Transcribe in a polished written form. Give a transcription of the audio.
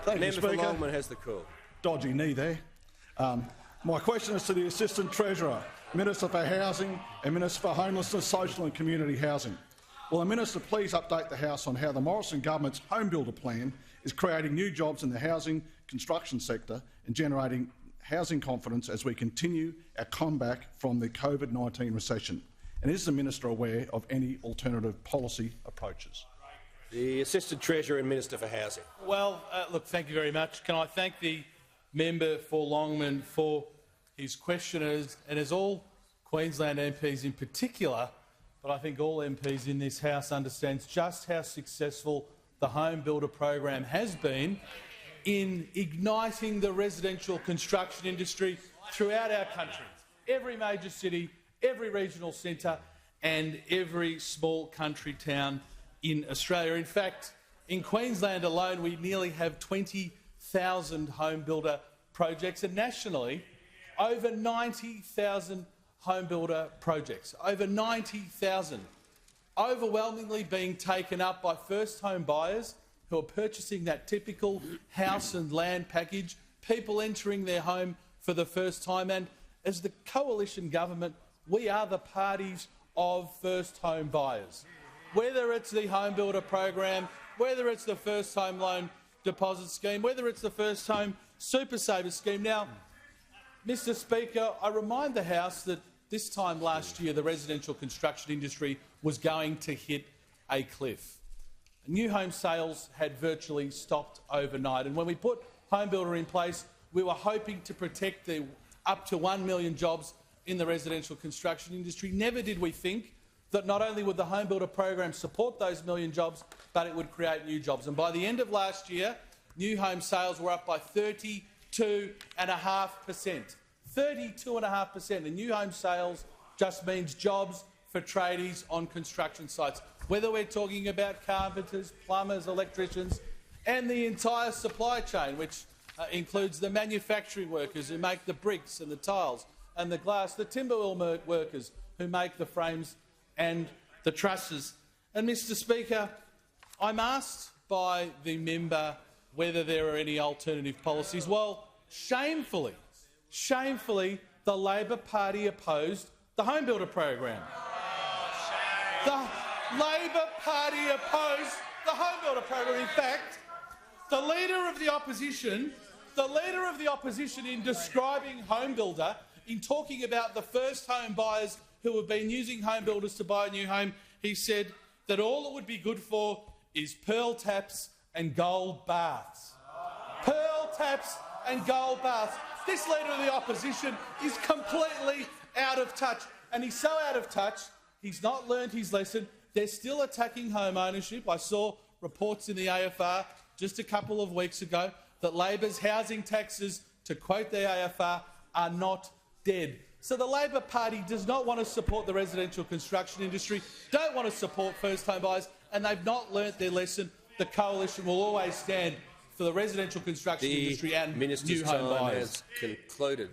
Thank you, Member for Speaker. Longman has the call. Dodgy knee there. My question is to the Assistant Treasurer, Minister for Housing and Minister for Homelessness, Social and Community Housing. Will the Minister please update the House on how the Morrison government's HomeBuilder plan is creating new jobs in the housing construction sector and generating housing confidence as we continue our comeback from the COVID-19 recession? And is the Minister aware of any alternative policy approaches? The Assistant Treasurer and Minister for Housing. Well, look, thank you very much. Can I thank the member for Longman for his question, and as all Queensland MPs in particular, but I think all MPs in this House understands just how successful the HomeBuilder program has been in igniting the residential construction industry throughout our country. Every major city, every regional centre and every small country town in Australia. In fact, in Queensland alone, we nearly have 20,000 HomeBuilder projects, and nationally, over 90,000 HomeBuilder projects. Over 90,000, overwhelmingly being taken up by first home buyers who are purchasing that typical house and land package, people entering their home for the first time. And as the coalition government, we are the parties of first home buyers. Whether it's the HomeBuilder program, whether it's the first home loan deposit scheme, whether it's the first home super saver scheme. Now, Mr Speaker, I remind the House that this time last year the residential construction industry was going to hit a cliff. New home sales had virtually stopped overnight, and when we put HomeBuilder in place, we were hoping to protect the up to 1 million jobs in the residential construction industry. Never did we think that not only would the HomeBuilder program support those million jobs, but it would create new jobs. And by the end of last year, new home sales were up by 32.5%. 32.5%. And new home sales just means jobs for tradies on construction sites, whether we're talking about carpenters, plumbers, electricians, and the entire supply chain, which includes the manufacturing workers who make the bricks and the tiles and the glass, the timber workers who make the frames and the trusses. And, Mr Speaker, I'm asked by the member whether there are any alternative policies. Well, shamefully, the Labor Party opposed the HomeBuilder program. The Labor Party opposed the HomeBuilder program. In fact, the Leader of the Opposition in describing HomeBuilder, in talking about the first home buyers who have been using home builders to buy a new home, he said that all it would be good for is pearl taps and gold baths. Pearl taps and gold baths. This Leader of the Opposition is completely out of touch, and he's so out of touch he's not learned his lesson. They're still attacking home ownership. I saw reports in the AFR just a couple of weeks ago that Labor's housing taxes, to quote the AFR, are not dead. So the Labor Party does not want to support the residential construction industry, don't want to support first home buyers, and they've not learnt their lesson. The coalition will always stand for the residential construction industry and new home buyers. Has concluded.